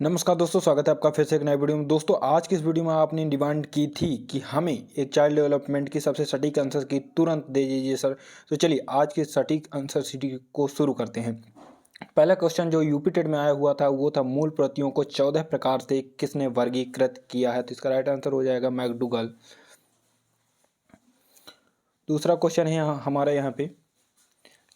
नमस्कार दोस्तों, स्वागत है आपका फिर से एक नए वीडियो में। दोस्तों, आज की इस वीडियो में आपने डिमांड की थी कि हमें एक चाइल्ड डेवलपमेंट की सबसे सटीक आंसर की तुरंत दे दीजिए सर। तो चलिए आज की सटीक आंसर शीट को शुरू करते हैं। पहला क्वेश्चन जो यूपी टेट में आया हुआ था वो था, मूल प्रवृत्तियों को 14 प्रकार से किसने वर्गीकृत किया है। तो इसका राइट आंसर हो जाएगा मैकडूगल। दूसरा क्वेश्चन है हमारे यहाँ पे,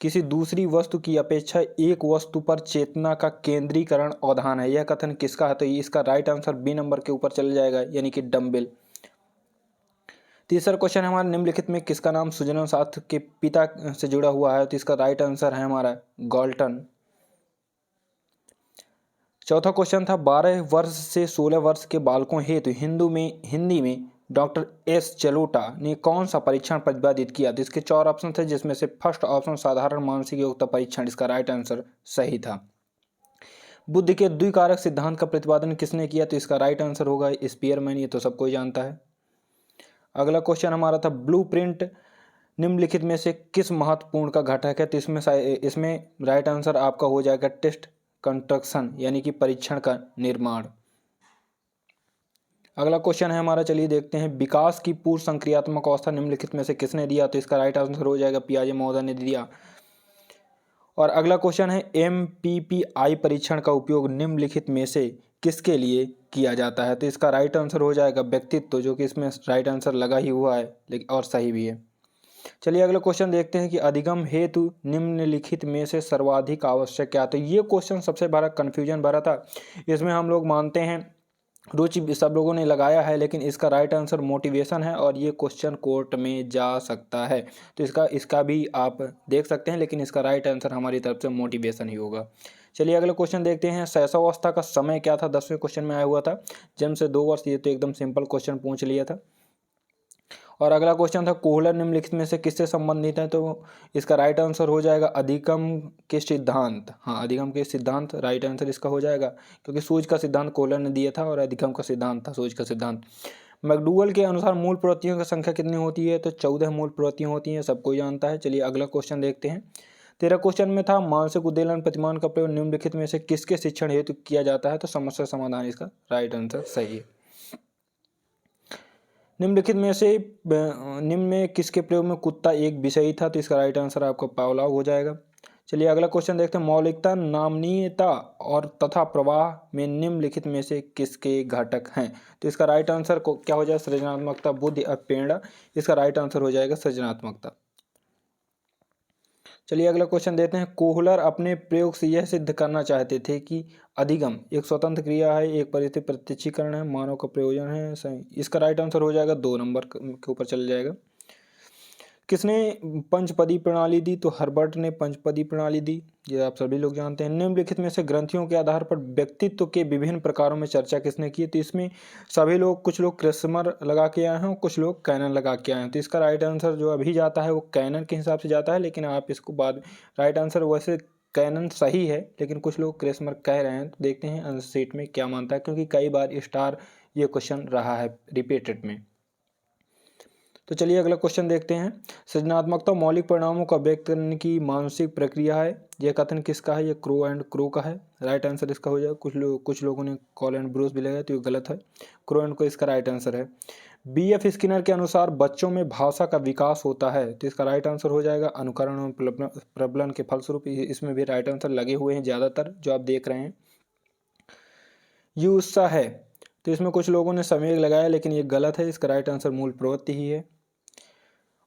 किसी दूसरी वस्तु की अपेक्षा एक वस्तु पर चेतना का केंद्रीकरण अवधान है, यह कथन किसका है। तो इसका राइट आंसर बी नंबर के ऊपर चल जाएगा, यानी कि डम्बेल। तीसरा क्वेश्चन है हमारा, निम्नलिखित में किसका नाम सुजनन शास्त्र के पिता से जुड़ा हुआ है। तो इसका राइट आंसर है हमारा गॉल्टन। चौथा क्वेश्चन था, 12 वर्ष से 16 वर्ष के बालकों हेतु हिंदी में डॉक्टर एस जलोटा ने कौन सा परीक्षण प्रतिपादित किया। तो इसके 4 ऑप्शन थे, जिसमें से फर्स्ट ऑप्शन साधारण मानसिक योग्यता परीक्षण, इसका राइट आंसर सही था। बुद्धि के द्विकारक सिद्धांत का प्रतिपादन किसने किया। तो इसका राइट आंसर होगा स्पीयरमैन, ये तो सबको जानता है। अगला क्वेश्चन हमारा था, ब्लूप्रिंट निम्नलिखित में से किस महत्वपूर्ण का घटक है। तो इसमें राइट आंसर आपका हो जाएगा टेस्ट कंस्ट्रक्शन, यानी कि परीक्षण का निर्माण। अगला क्वेश्चन है हमारा, चलिए देखते हैं, विकास की पूर्व संक्रियात्मक अवस्था निम्नलिखित में से किसने दिया। तो इसका राइट आंसर हो जाएगा पियाजे महोदय ने दिया। और अगला क्वेश्चन है, MPPI परीक्षण का उपयोग निम्नलिखित में से किसके लिए किया जाता है। तो इसका राइट आंसर हो जाएगा व्यक्तित्व, जो कि इसमें राइट आंसर लगा ही हुआ है लेकिन और सही भी है। चलिए अगला क्वेश्चन देखते हैं कि अधिगम हेतु निम्नलिखित में से सर्वाधिक आवश्यक क्या। तो ये क्वेश्चन सबसे बड़ा कन्फ्यूजन भरा था। इसमें हम लोग मानते हैं रुचि सब लोगों ने लगाया है, लेकिन इसका राइट आंसर मोटिवेशन है और ये क्वेश्चन कोर्ट में जा सकता है। तो इसका भी आप देख सकते हैं, लेकिन इसका राइट आंसर हमारी तरफ से मोटिवेशन ही होगा। चलिए अगला क्वेश्चन देखते हैं, शैशवावस्था का समय क्या था। 10वें क्वेश्चन में आया हुआ था, जन्म से 2 वर्ष। ये तो एकदम सिंपल क्वेश्चन पूछ लिया था। और अगला क्वेश्चन था, कोहलर निम्नलिखित में से किससे संबंधित है। तो इसका राइट आंसर हो जाएगा अधिगम के सिद्धांत। हाँ, अधिगम के सिद्धांत राइट आंसर इसका हो जाएगा, क्योंकि सूझ का सिद्धांत कोहलर ने दिया था और अधिगम का सिद्धांत था सूझ का सिद्धांत। मैकडूगल के अनुसार मूल प्रवृत्तियों की संख्या कितनी होती है। तो 14 मूल प्रवृत्तियां होती हैं, सबको जानता है। चलिए अगला क्वेश्चन देखते हैं। 13 क्वेश्चन में था, मानसिक उद्दीलन प्रतिमान का प्रयोग निम्नलिखित में से किसके शिक्षण हेतु किया जाता है। तो समस्या समाधान, इसका राइट आंसर सही है। निम्नलिखित में किसके प्रयोग में कुत्ता एक विषयी था। तो इसका राइट आंसर आपका पावलोव हो जाएगा। चलिए अगला क्वेश्चन देखते हैं, मौलिकता, नामनीयता और तथा प्रवाह में निम्नलिखित में से किसके घटक हैं। तो इसका राइट आंसर को क्या हो जाएगा, सृजनात्मकता, बुद्धि और प्रेरणा। इसका राइट आंसर हो जाएगा सृजनात्मकता। चलिए अगला क्वेश्चन देते हैं, कोहलर अपने प्रयोग से यह सिद्ध करना चाहते थे कि अधिगम एक स्वतंत्र क्रिया है, एक परिस्थिति प्रत्यक्षीकरण है, मानव का प्रयोजन है। सही, इसका राइट आंसर हो जाएगा 2 नंबर के ऊपर चल जाएगा। किसने पंचपदी प्रणाली दी। तो हर्बर्ट ने पंचपदी प्रणाली दी, ये आप सभी लोग जानते हैं। निम्नलिखित में से ग्रंथियों के आधार पर व्यक्तित्व के विभिन्न प्रकारों में चर्चा किसने की। तो इसमें सभी लोग, कुछ लोग क्रिस्मर लगा के आए हैं, कुछ लोग कैनन लगा के आए हैं। तो इसका राइट आंसर जो अभी जाता है वो कैनन के हिसाब से जाता है, लेकिन आप इसको बाद, राइट आंसर वैसे कैनन सही है, लेकिन कुछ लोग क्रिस्मर कह रहे हैं। तो देखते हैं आंसर शीट में क्या मानता है, क्योंकि कई बार स्टार ये क्वेश्चन रहा है रिपीटेड में। तो चलिए अगला क्वेश्चन देखते हैं, सृजनात्मकता मौलिक परिणामों का व्यक्त करने की मानसिक प्रक्रिया है, यह कथन किसका है। यह क्रो एंड क्रो का है। राइट आंसर इसका हो जाएगा, कुछ लोगों ने कॉल एंड ब्रूस भी लगाया, तो ये गलत है। क्रो एंड क्रो इसका राइट आंसर है। BF स्किनर के अनुसार बच्चों में भाषा का विकास होता है। तो इसका राइट आंसर हो जाएगा अनुकरण और प्रबलन के फलस्वरूप। इसमें भी राइट आंसर लगे हुए हैं ज़्यादातर जो आप देख रहे हैं। ये उत्साह है, तो इसमें कुछ लोगों ने संवेग लगाया, लेकिन ये गलत है। इसका राइट आंसर मूल प्रवृत्ति ही है।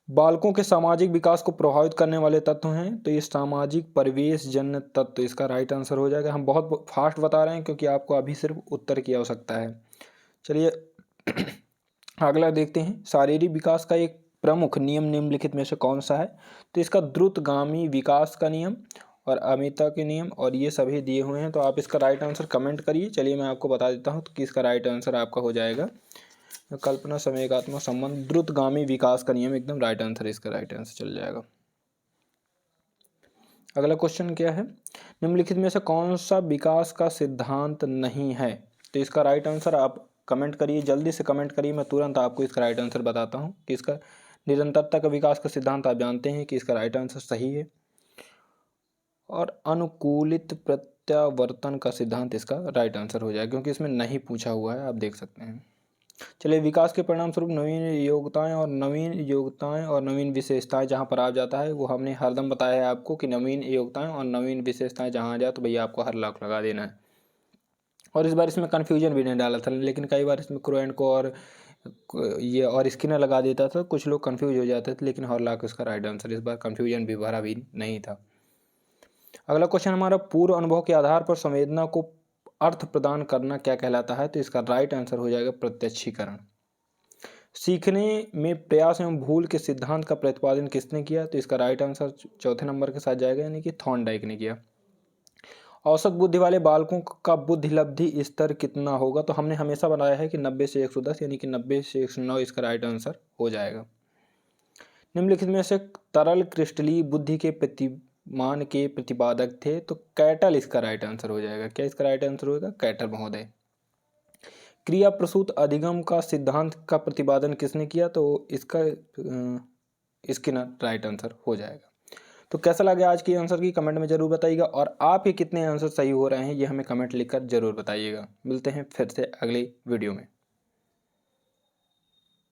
बालकों के सामाजिक विकास को प्रभावित करने वाले तत्व हैं, तो ये सामाजिक परिवेश जन्य तत्व, इसका राइट आंसर हो जाएगा। हम बहुत फास्ट बता रहे हैं क्योंकि आपको अभी सिर्फ उत्तर की आवश्यकता है। चलिए अगला देखते हैं, शारीरिक विकास का एक प्रमुख नियम निम्नलिखित में से कौन सा है। तो इसका द्रुतगामी विकास का नियम और अमिता के नियम, और ये सभी दिए हुए हैं, तो आप इसका राइट आंसर कमेंट करिए। चलिए मैं आपको बता देता हूँ कि इसका राइट आंसर आपका हो जाएगा कल्पना, संवेगात्मक संबंध, द्रुतगामी विकास का नियम, एकदम राइट आंसर, इसका राइट आंसर चल जाएगा। अगला क्वेश्चन क्या है, निम्नलिखित में से कौन सा विकास का सिद्धांत नहीं है। तो इसका राइट आंसर आप कमेंट करिए, जल्दी से कमेंट करिए, मैं तुरंत आपको इसका राइट आंसर बताता हूँ कि इसका निरंतरता का विकास का सिद्धांत आप जानते हैं कि इसका राइट आंसर सही है। और अनुकूलित प्रत्यावर्तन का सिद्धांत इसका राइट आंसर हो जाएगा, क्योंकि इसमें नहीं पूछा हुआ है, आप देख सकते हैं। चलिए, विकास के परिणाम स्वरूप नवीन योग्यताएं और नवीन विशेषताएं जहां पर आ जाता है, वो हमने हरदम बताया है आपको कि नवीन योग्यताएं और नवीन विशेषताएं जहां आ जाए तो भैया आपको हर लाख लगा देना है। और इस बार इसमें कन्फ्यूजन भी नहीं डाला था, लेकिन कई बार इसमें क्रोएंट को और ये और स्किनर लगा देता था, कुछ लोग कंफ्यूज हो जाते थे, लेकिन हॉरलॉक इसका राइट आंसर। इस बार कंफ्यूजन भी भरा भी नहीं था। अगला क्वेश्चन हमारा, पूर्व अनुभव के आधार पर संवेदना को अर्थ प्रदान करना क्या कहलाता है? तो इसका राइट आंसर हो जाएगा प्रत्यक्षीकरण। सीखने में प्रयास एवं भूल के सिद्धांत का प्रतिपादन किसने किया? तो इसका राइट आंसर चौथे नंबर के साथ जाएगा, यानी कि थॉर्नडाइक ने किया। औसत बुद्धि वाले बालकों का बुद्धि लब्धि स्तर कितना होगा? तो हमने हमेशा बनाया है कि 90 से 110, यानी कि 90 से 109 इसका राइट आंसर हो जाएगा। निम्नलिखित में से तरल क्रिस्टलीय बुद्धि के प्रतिमान के प्रतिपादक थे? तो कैटल इसका राइट आंसर हो जाएगा। क्या इसका राइट आंसर होगा? कैटल महोदय। क्रिया प्रसूत अधिगम का सिद्धांत का प्रतिपादन किसने किया? तो इसका स्किनर राइट आंसर हो जाएगा। तो कैसा लगा आज की आंसर की कमेंट में जरूर बताइएगा, और आपके कितने आंसर सही हो रहे हैं ये हमें कमेंट लिखकर जरूर बताइएगा। मिलते हैं फिर से अगली वीडियो में।